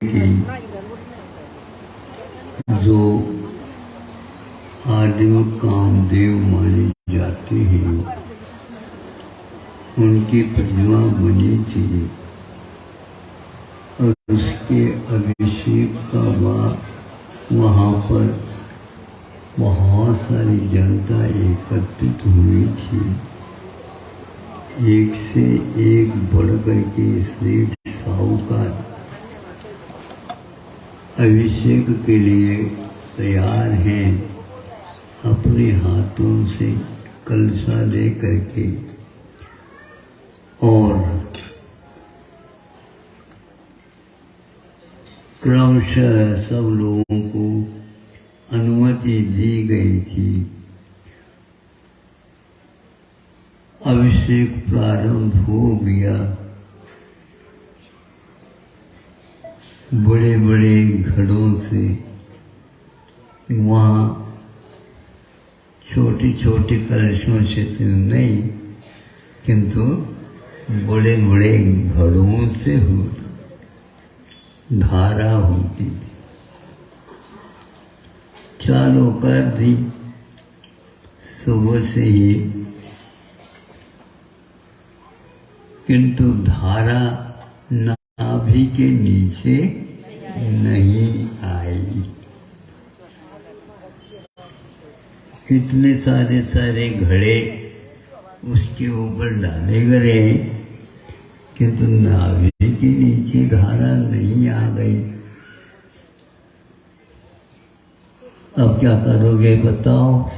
कि जो आदिम कामदेव माने जाते हैं उनकी प्रतिमा बनी थी और उसके अभिषेक का बाद वहाँ पर बहुत सारी जनता एकत्रित हुई थी। एक से एक बढ़कर के सेठ साहूकार अभिषेक के लिए तैयार हैं, अपने हाथों से कलशा ले करके, और क्रमशः सब लोगों को अनुमति दी गई थी। अभिषेक प्रारंभ हो गया। बड़े बड़े घड़ों से, वहाँ छोटी छोटी कलशों से तो नहीं, किंतु बड़े बड़े घड़ों से होता, धारा होती थी। चालू कर दी सुबह से ही, किंतु धारा नाभि के नीचे नहीं आई। इतने सारे सारे घड़े उसके ऊपर डाले गए, किंतु नाभि के नीचे धारा नहीं आ गई। अब क्या करोगे बताओ?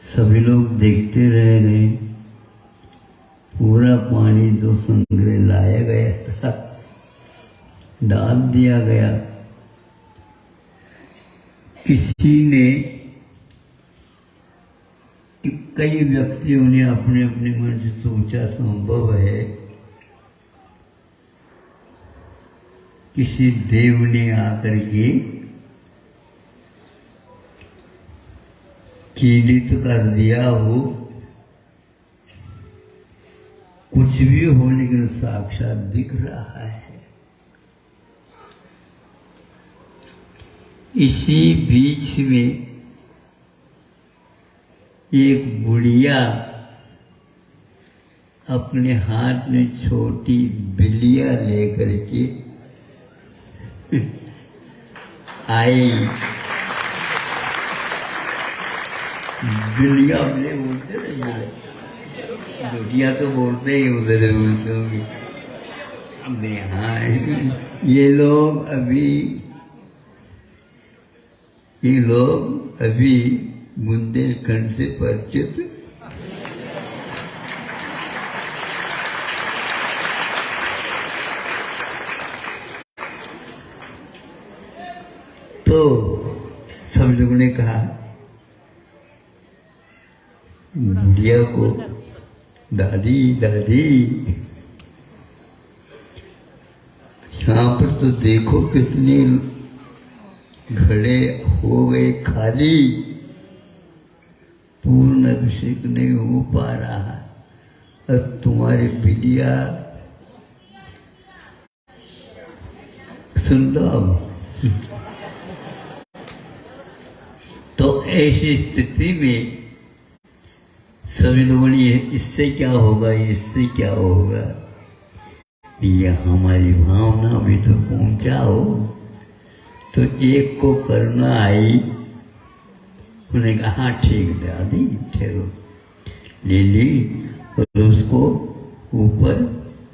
सभी लोग देखते रह गए। पूरा पानी जो संग्रह लाया गया था डाल दिया गया। किसी ने, कई व्यक्तियों ने अपने अपने मन से सोचा संभव है किसी देव ने आकर के कीलित कर दिया हो, कुछ भी हो, लेकिन साक्षात दिख रहा है। इसी बीच में एक बुढ़िया अपने हाथ में छोटी बिल्लियां लेकर के आई। बिल्लियां अपने बोलते रहिए, बुढ़िया तो बोलते ही उधर बोलते होंगे। अब हाँ, ये लोग अभी बुंदेलखंड से परिचित। तो सब लोगों ने कहा बुढ़िया को, दादी दादी यहाँ पर तो देखो कितने घड़े हो गए खाली, पूर्ण अभिषेक नहीं हो पा रहा। अब तुम्हारी बिटिया, सुन लो अब। तो ऐसी स्थिति में सभी लोगों ने इससे क्या होगा, इससे क्या होगा, ये हमारी भावना भी तो पहुंचाओ। तो एक को करना आई, उन्हें कहा हाँ ठीक दादी ठहरो, ले ली और उसको ऊपर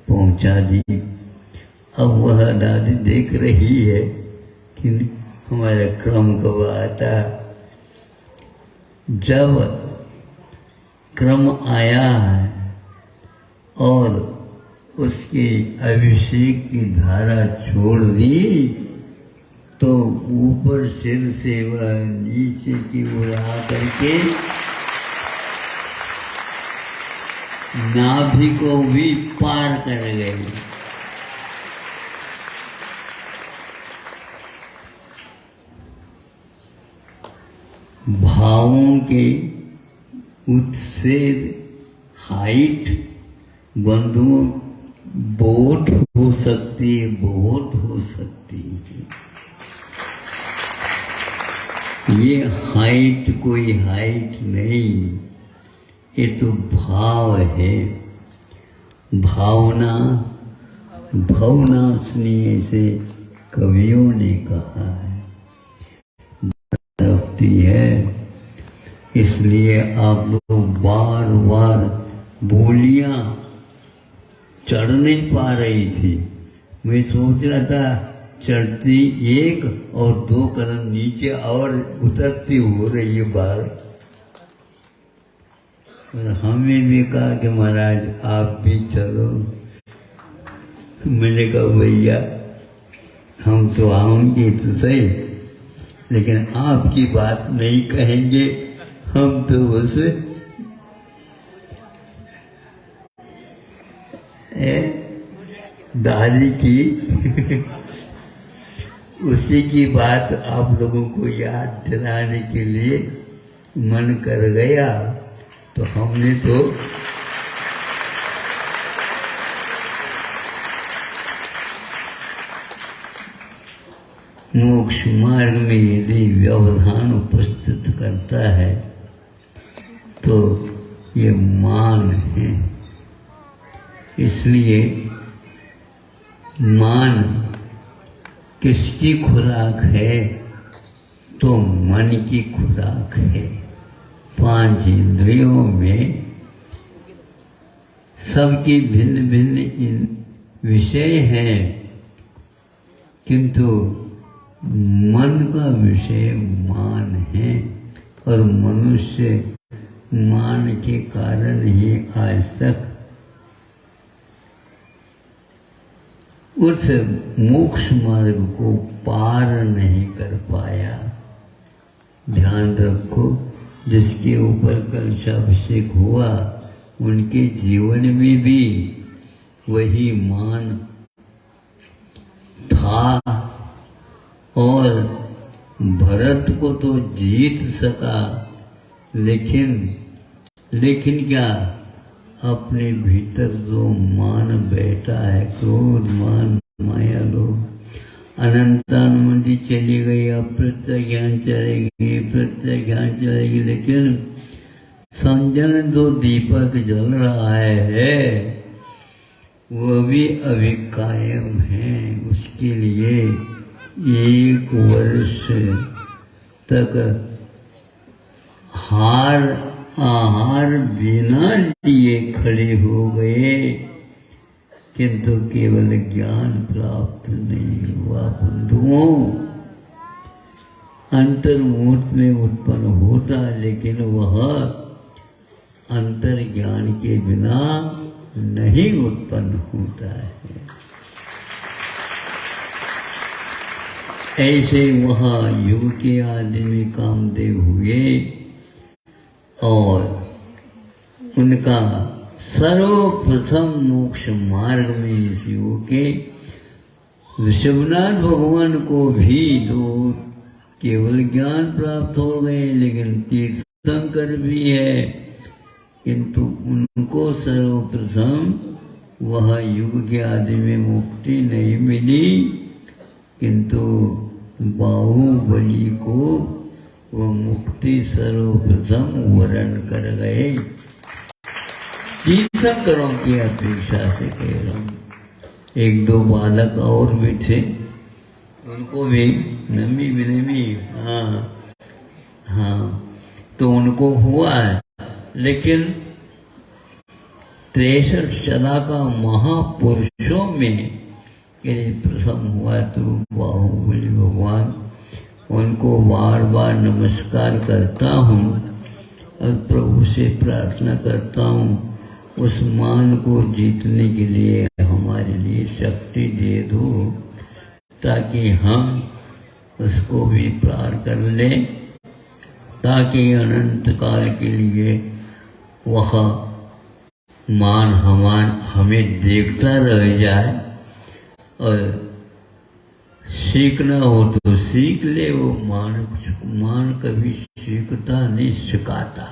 पहुंचा दी। अब वह दादी देख रही है कि हमारा क्रम कब आता। जब क्रम आया है और उसके अभिषेक की धारा छोड़ दी, तो ऊपर सिर से वह नीचे की ओर आकर के नाभि को भी पार कर गई। भावों के उत्सेद, हाइट, बंधुओं बहुत हो सकती है, बहुत हो सकती है। ये हाइट कोई हाइट नहीं, ये तो भाव है, भावना, भावना सुनी ऐसे कवियों ने कहा है, रखती है। इसलिए आप लोग बार बार बोलियां चढ़ नहीं पा रही थी। मैं सोच रहा था चढ़ती एक और 2 कदम नीचे और उतरती हो रही है बाहर। हमें भी कहा कि महाराज आप भी चलो। मैंने कहा भैया हम तो आऊंगे तो सही, लेकिन आपकी बात नहीं कहेंगे, हम तो बस दादी की उसी की बात आप लोगों को याद दिलाने के लिए मन कर गया, तो हमने तो मोक्ष मार्ग में यदि व्यवधान उपस्थित करता है तो ये मान है। इसलिए मान किसकी खुराक है? तो मन की खुराक है। 5 इंद्रियों में सबकी भिन्न भिन्न विषय हैं, किंतु मन का विषय मान है, और मनुष्य मान के कारण ही आज तक उस मोक्ष मार्ग को पार नहीं कर पाया। ध्यान रखो, जिसके ऊपर कलशाभिषेक हुआ उनके जीवन में भी वही मान था, और भरत को तो जीत सका, लेकिन क्या अपने भीतर जो मान बैठा है, क्रोध मान माया लोभ, अनंतानुमति चली गई, अप्रत्यज्ञान चलेगी, प्रत्यज्ञान चलेगी, लेकिन संजन जो दीपक जल रहा है वो भी अभी कायम है। उसके लिए 1 वर्ष तक आहार बिना लिए खड़े हो गए, किंतु केवल ज्ञान प्राप्त नहीं हुआ। बंधुओं, अंतर्मुहूर्त में उत्पन्न होता, लेकिन वह अंतर ज्ञान के बिना नहीं उत्पन्न होता है। ऐसे वहाँ युग के आदमी कामदेव हुए, और उनका सर्वप्रथम मोक्ष मार्ग में इस युग के ऋषभनाथ भगवान को भी लोग केवल ज्ञान प्राप्त हो गए, लेकिन तीर्थंकर भी है, किंतु उनको सर्वप्रथम वह युग के आदि में मुक्ति नहीं मिली, किंतु बाहुबली को वह मुक्ति सर्वप्रथम वरण कर गए। तीर्थंकरों की अपेक्षा से कह रहा हूँ। 1-2 बालक और भी थे, उनको भी नमी हाँ तो उनको हुआ है, लेकिन 63 सदा का महापुरुषों में यदि प्रथम हुआ तो बाहुबली भगवान, उनको बार बार नमस्कार करता हूँ और प्रभु से प्रार्थना करता हूँ उस मान को जीतने के लिए हमारे लिए शक्ति दे दो, ताकि हम उसको भी पार कर लें, ताकि अनंत काल के लिए वह मान हमें देखता रह जाए, और सीखना हो तो सीख ले। वो मान कभी सीखता नहीं, सिखाता।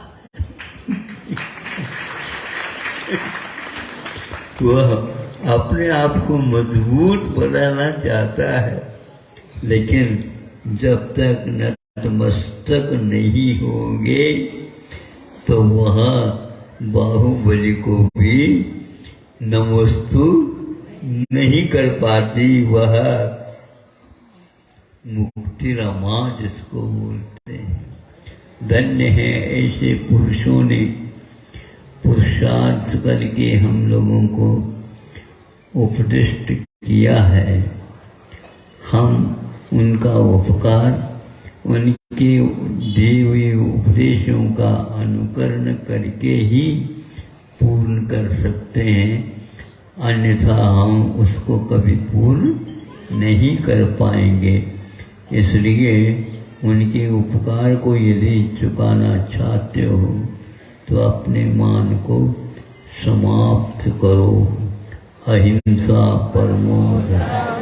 वह अपने आप को मजबूत बनाना चाहता है, लेकिन जब तक नतमस्तक नहीं होंगे तो वह बाहुबली को भी नमस्तु नहीं कर पाती। वह मुक्ति रमा जिसको बोलते हैं, धन्य है ऐसे पुरुषों ने पुरुषार्थ करके हम लोगों को उपदिष्ट किया है। हम उनका उपकार, उनके दिए हुए उपदेशों का अनुकरण करके ही पूर्ण कर सकते हैं, अन्यथा हम उसको कभी पूर्ण नहीं कर पाएंगे। इसलिए उनके उपकार को यदि चुकाना चाहते हो तो अपने मान को समाप्त करो। अहिंसा परमो धर्मः।